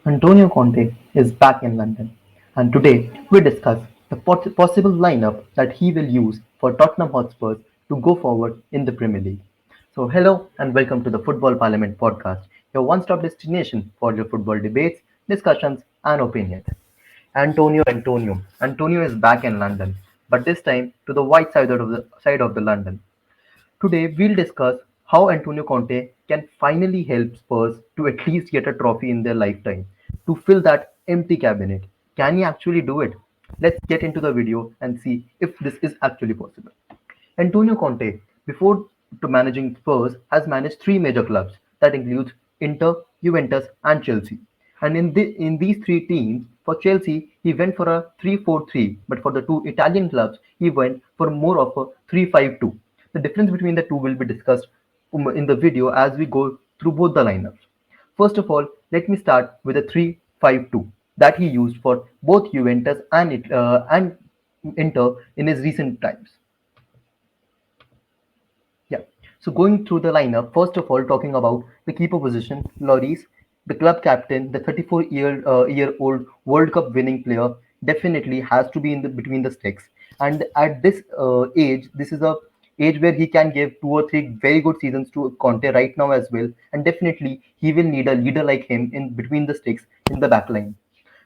Antonio Conte is back in London, and today we discuss the possible lineup that he will use for Tottenham Hotspur to go forward in the Premier League. So, hello and welcome to the Football Parliament podcast, your one stop destination for your football debates, discussions, and opinions. Antonio is back in London, but this time to the white side of the London. Today, we'll discuss how Antonio Conte can finally help Spurs to at least get a trophy in their lifetime, to fill that empty cabinet. Can he actually do it? Let's get into the video and see if this is actually possible. Antonio Conte, before to managing Spurs, has managed three major clubs that includes Inter, Juventus, and Chelsea. And in these three teams, for Chelsea, he went for a 3-4-3, but for the two Italian clubs, he went for more of a 3-5-2. The difference between the two will be discussed in the video as we go through both the lineups. First of all, let me start with the 3-5-2 that he used for both Juventus and Inter in his recent times. Yeah. So going through the lineup, first of all, talking about the keeper position, Lloris, the club captain, the 34-year old World Cup winning player, definitely has to be in the between the sticks. And at this age, this is a age where he can give two or three very good seasons to Conte right now as well. And definitely, he will need a leader like him in between the sticks in the back line.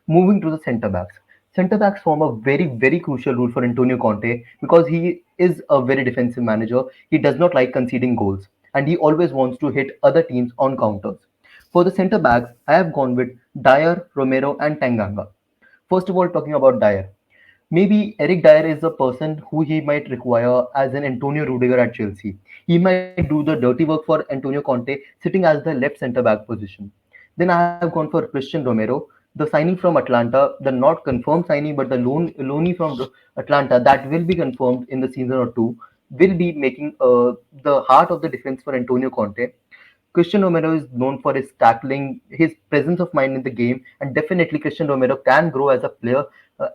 Moving to the centre backs. Centre backs form a very, very crucial role for Antonio Conte because he is a very defensive manager. He does not like conceding goals and he always wants to hit other teams on counters. For the centre backs, I have gone with Dyer, Romero, and Tanganga. First of all, talking about Dyer. Maybe Eric Dyer is the person who he might require as an Antonio Rudiger at Chelsea. He might do the dirty work for Antonio Conte sitting as the left centre back position. Then I have gone for Christian Romero, the signing from Atlanta, the not confirmed signing but the loanee from Atlanta that will be confirmed in the season or two, will be making the heart of the defense for Antonio Conte. Christian Romero is known for his tackling, his presence of mind in the game, and definitely Christian Romero can grow as a player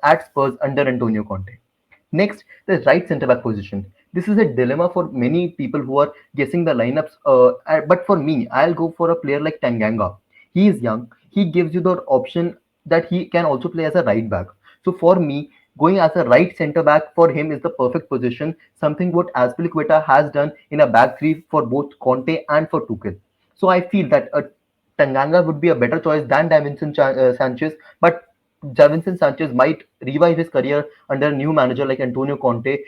at Spurs under Antonio Conte. Next, the right centre back position. This is a dilemma for many people who are guessing the lineups. But for me, I'll go for a player like Tanganga. He is young. He gives you the option that he can also play as a right back. So for me, going as a right centre back for him is the perfect position. Something what Azpilicueta has done in a back three for both Conte and for Tuchel. So I feel that Tanganga would be a better choice than Sanchez, but Davinson Sanchez might revive his career under a new manager like Antonio Conte.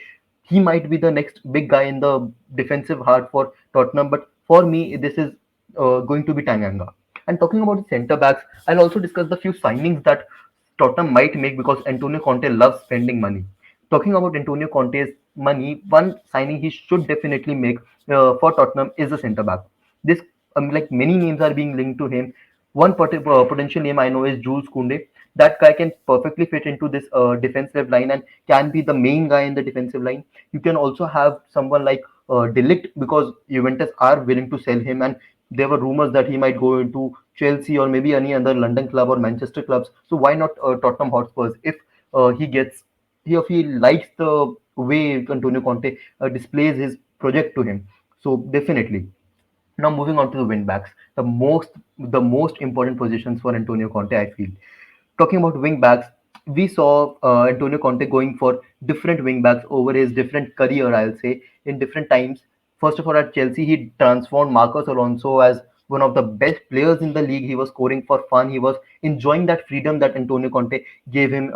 He might be the next big guy in the defensive heart for Tottenham, but for me, this is going to be Tanganga. And talking about the centre backs, I'll also discuss the few signings that Tottenham might make because Antonio Conte loves spending money. Talking about Antonio Conte's money, one signing he should definitely make for Tottenham is a centre back. This like many names are being linked to him. One potential name I know is Jules Koundé. That guy can perfectly fit into this defensive line and can be the main guy in the defensive line. You can also have someone like Delict because Juventus are willing to sell him, and there were rumors that he might go into Chelsea or maybe any other London club or Manchester clubs. So why not Tottenham Hotspurs if he or he likes the way Antonio Conte displays his project to him. So definitely. Now moving on to the wing backs, the most important positions for Antonio Conte, I feel. Talking about wing backs, we saw Antonio Conte going for different wing backs over his different career, I'll say, in different times. First of all, at Chelsea, he transformed Marcos Alonso as one of the best players in the league. He was scoring for fun. He was enjoying that freedom that Antonio Conte gave him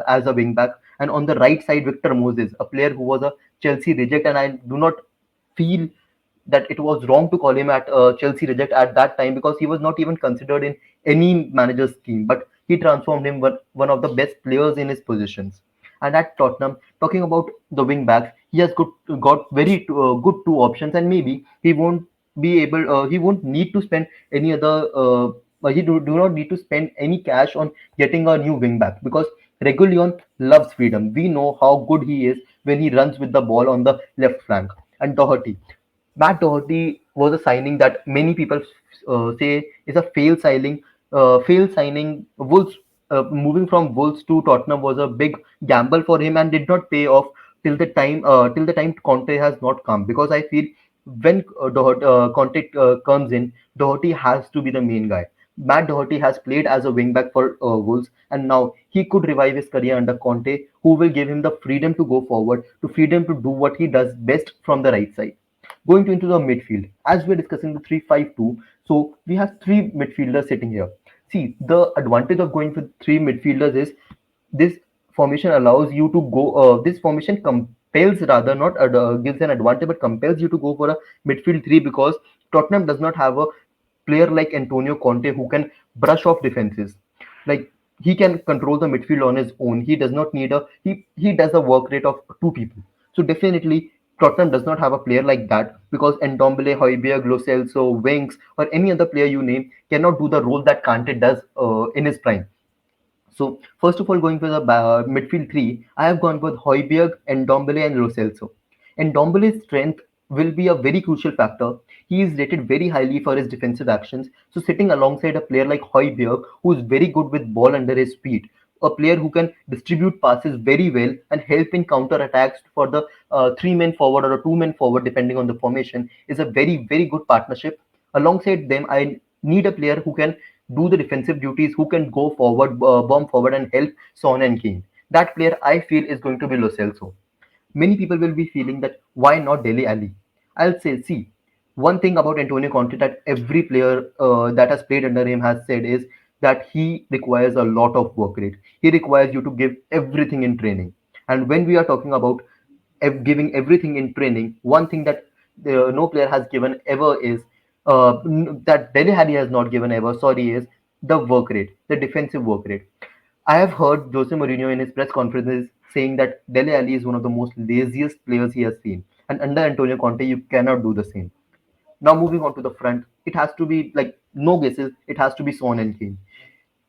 as a wing back. And on the right side, Victor Moses, a player who was a Chelsea reject, and I do not feel that it was wrong to call him at Chelsea reject at that time because he was not even considered in any manager's scheme. But he transformed him one of the best players in his positions. And at Tottenham, talking about the wing backs, he has got very good two options, and maybe he won't need to spend any other. He do not need to spend any cash on getting a new wing back because Regulion loves freedom. We know how good he is when he runs with the ball on the left flank. And Doherty, Matt Doherty was a signing that many people say is a failed signing. Failed signing. Wolves moving from Wolves to Tottenham was a big gamble for him and did not pay off till the time Conte has not come. Because I feel when Conte comes in, Doherty has to be the main guy. Matt Doherty has played as a wingback for Wolves, and now he could revive his career under Conte, who will give him the freedom to go forward, to freedom to do what he does best from the right side. Going into the midfield, as we're discussing the 3-5-2, so we have three midfielders sitting here. See, the advantage of going with three midfielders is this formation allows you to go. This formation compels, rather not gives an advantage, but compels you to go for a midfield three because Tottenham does not have a player like Antonio Conte who can brush off defenses. Like he can control the midfield on his own. He does not need a he does a work rate of two people. So definitely Tottenham does not have a player like that because Ndombele, Højbjerg, Lo Celso, Winks, or any other player you name cannot do the role that Kante does in his prime. So first of all, going for the midfield three, I have gone with Højbjerg, Ndombele, and Lo Celso. Ndombele's strength will be a very crucial factor. He is rated very highly for his defensive actions. So sitting alongside a player like Højbjerg, who is very good with ball under his feet, a player who can distribute passes very well and help in counter attacks for the three men forward or a two men forward, depending on the formation, is a very good partnership. Alongside them, I need a player who can do the defensive duties, who can go forward, bomb forward, and help Son and Kane. That player I feel is going to be Lo Celso. Many people will be feeling that why not Dele Ali? I'll say, see, one thing about Antonio Conte that every player that has played under him has said is that he requires a lot of work rate. He requires you to give everything in training. And when we are talking about giving everything in training, one thing that no player has given ever is that Dele Alli has not given ever. Sorry, is the work rate, the defensive work rate. I have heard Jose Mourinho in his press conferences saying that Dele Alli is one of the most laziest players he has seen, and under Antonio Conte, you cannot do the same. Now moving on to the front, it has to be like no guesses. It has to be Son and Kane.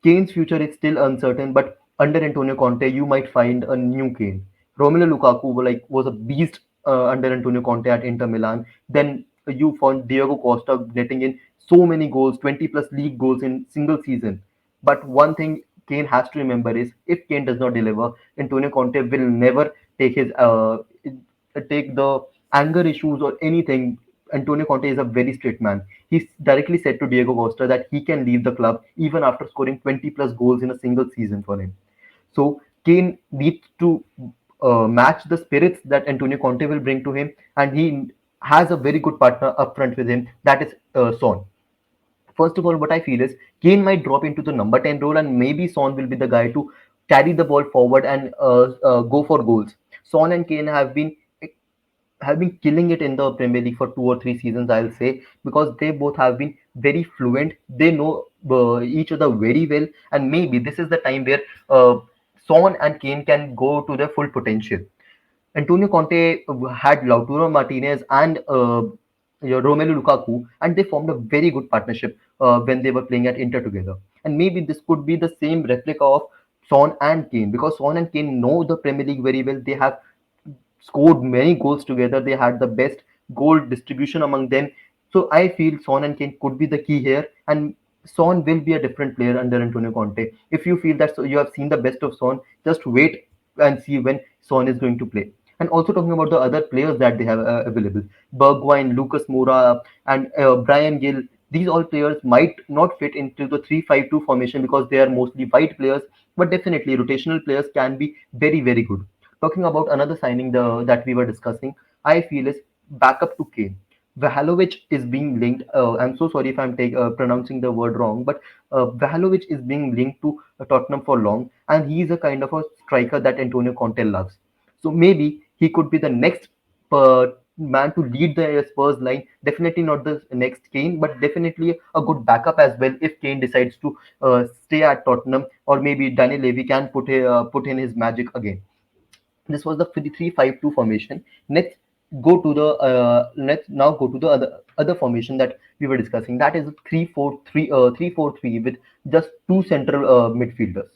Kane's future is still uncertain, but under Antonio Conte, you might find a new Kane. Romelu Lukaku was a beast under Antonio Conte at Inter Milan. Then you found Diego Costa netting in so many goals, 20 plus league goals in single season. But one thing Kane has to remember is if Kane does not deliver, Antonio Conte will never take the anger issues or anything. Antonio Conte is a very straight man. He directly said to Diego Costa that he can leave the club even after scoring 20 plus goals in a single season for him. So Kane needs to match the spirits that Antonio Conte will bring to him, and he has a very good partner up front with him. That is Son. First of all, what I feel is Kane might drop into the number 10 role, and maybe Son will be the guy to carry the ball forward and go for goals. Son and Kane have been killing it in the Premier League for 2 or 3 seasons, I'll say, because they both have been very fluent. They know each other very well, and maybe this is the time where Son and Kane can go to their full potential. Antonio Conte had Lautaro Martinez and Romelu Lukaku, and they formed a very good partnership when they were playing at Inter together. And maybe this could be the same replica of Son and Kane because Son and Kane know the Premier League very well. They have scored many goals together. They had the best goal distribution among them. So I feel Son and Kane could be the key here, and Son will be a different player under Antonio Conte. If you feel that you have seen the best of Son, just wait and see when Son is going to play. And also talking about the other players that they have available, Bergwijn, Lucas Moura, and Brian Gill. These all players might not fit into the 3-5-2 formation because they are mostly white players, but definitely rotational players can be very good. Talking about another signing that we were discussing, I feel is backup to Kane. Vlahovic is being linked. I'm so sorry if I'm pronouncing the word wrong, but Vlahovic is being linked to Tottenham for long, and he is a kind of a striker that Antonio Conte loves. So maybe he could be the next man to lead the Spurs line. Definitely not the next Kane, but definitely a good backup as well if Kane decides to stay at Tottenham, or maybe Daniel Levy can put in his magic again. This was the 3-5-2 formation. Let's now go to the other formation that we were discussing. That is 3-4-3, 3-4-3 with just two central midfielders.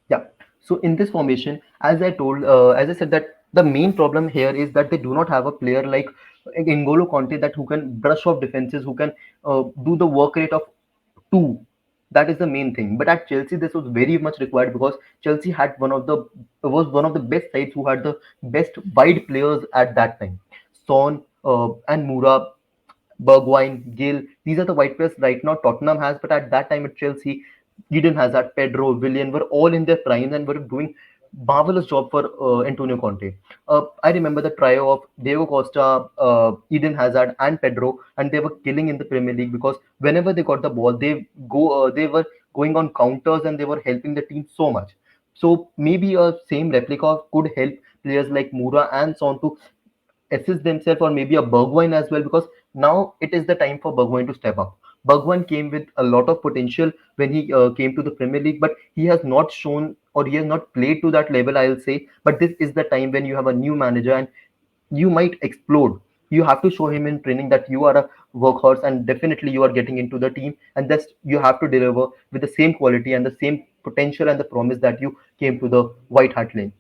Yeah. So in this formation, as I said, that the main problem here is that they do not have a player like N'Golo Conte that who can brush off defenses, who can do the work rate of two. That is the main thing. But at Chelsea, this was very much required because Chelsea had one of the best sides who had the best wide players at that time. Son and Moura, Bergwijn, Gill. These are the white players right now Tottenham has, but at that time at Chelsea, Eden Hazard, Pedro, Willian were all in their prime and were doing marvelous job for Antonio Conte. I remember the trio of Diego Costa, Eden Hazard, and Pedro, and they were killing in the Premier League because whenever they got the ball, they were going on counters and they were helping the team so much. So maybe a same replica could help players like Moura and Son to assist themselves, or maybe a Bergwijn as well, because now it is the time for Bergwijn to step up. Bergwijn came with a lot of potential when he came to the Premier League, but he has not shown or he has not played to that level, I'll say. But this is the time when you have a new manager and you might explode. You have to show him in training that you are a workhorse and definitely you are getting into the team, and thus you have to deliver with the same quality and the same potential and the promise that you came to the White Hart Lane.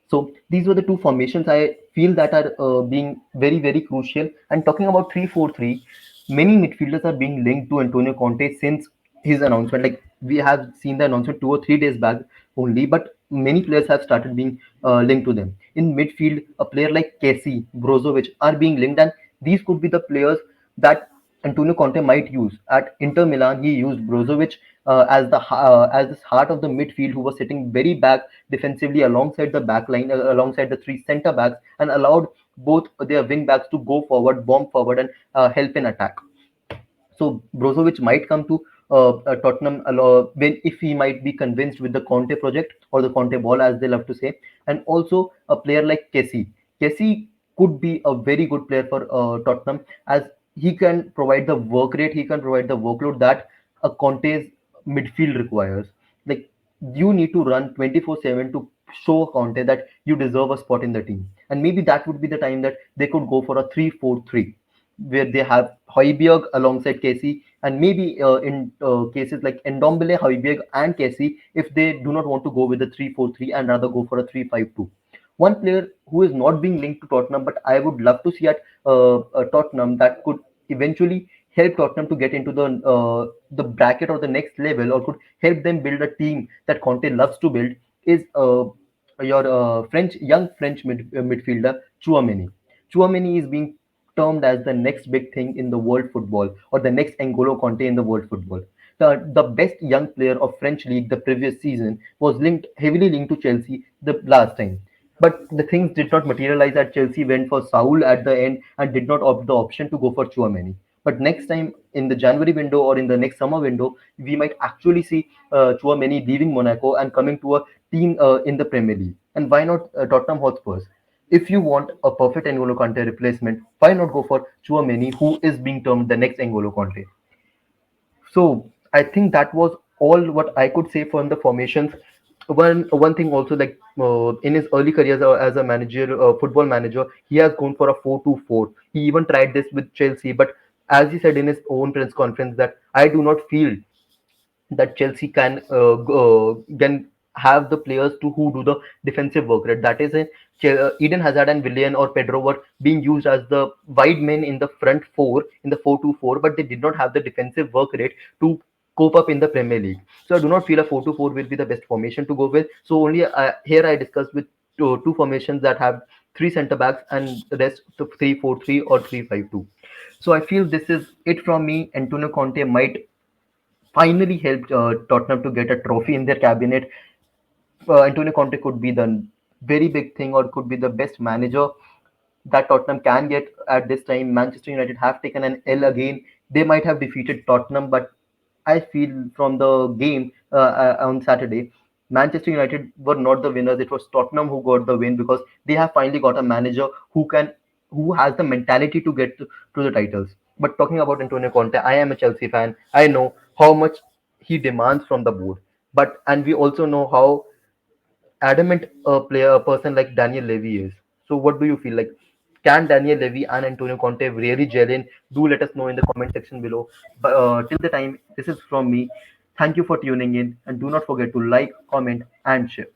So these were the two formations I feel that are being very, very crucial. And talking about 3-4-3, many midfielders are being linked to Antonio Conte since his announcement. Like we have seen the announcement 2 or 3 days back only, but many players have started being linked to them. In midfield, a player like Casey, Brozovic are being linked, and these could be the players that Antonio Conte might use. At Inter Milan, he used Brozovic as this heart of the midfield, who was sitting very back defensively alongside the back line, alongside the three centre backs, and allowed both their wing backs to go forward, bomb forward, and help in attack. So Brozovic might come to Tottenham when if he might be convinced with the Conte project or the Conte ball, as they love to say, and also a player like Kessie. Kessie could be a very good player for Tottenham, as he can provide the work rate, he can provide the workload that a Conte's midfield requires. Like you need to run 24/7 to show Conte that you deserve a spot in the team, and maybe that would be the time that they could go for a 3-4-3 where they have Højbjerg alongside Casey, and maybe in cases like Ndombele, Højbjerg, and Casey, if they do not want to go with a 3-4-3 and rather go for a 3-5-2. One player who is not being linked to Tottenham, but I would love to see at Tottenham that could eventually help Tottenham to get into the bracket or the next level, or could help them build a team that Conte loves to build, is your midfielder Chouameni. Chouameni is being termed as the next big thing in the world football, or the next N'Golo Conte in the world football. The best young player of French league the previous season was heavily linked to Chelsea the last time. But the things did not materialize at Chelsea, went for Saul at the end and did not opt the option to go for Chouameni. But next time in the January window or in the next summer window, we might actually see Chouameni leaving Monaco and coming to a team in the Premier League. And why not Tottenham Hotspurs? If you want a perfect N'Golo Kante replacement, why not go for Chouameni, who is being termed the next N'Golo Kante? So I think that was all what I could say from the formations. One thing also, like in his early career as a manager, football manager, he has gone for a 4-2-4. He even tried this with Chelsea, but as he said in his own press conference, that I do not feel that Chelsea can have the players to who do the defensive work. Right? That is, Eden Hazard and Willian or Pedro were being used as the wide men in the front four in the 4-2-4, but they did not have the defensive work rate to cope up in the Premier League. So I do not feel a 4-2-4 will be the best formation to go with. So only here I discussed with two formations that have three centre backs and the rest to 3-4-3 or 3-5-2. So I feel this is it from me. Antonio Conte might finally helped Tottenham to get a trophy in their cabinet. Antonio Conte could be the very big thing, or could be the best manager that Tottenham can get at this time. Manchester United have taken an L again. They might have defeated Tottenham, but I feel from the game on Saturday, Manchester United were not the winners. It was Tottenham who got the win because they have finally got a manager who has the mentality to get to the titles. But talking about Antonio Conte, I am a Chelsea fan. I know how much he demands from the board, and we also know how adamant a person like Daniel Levy is. So, what do you feel like? Can Daniel Levy and Antonio Conte really gel in? Do let us know in the comment section below. But till the time, this is from me. Thank you for tuning in, and do not forget to like, comment, and share.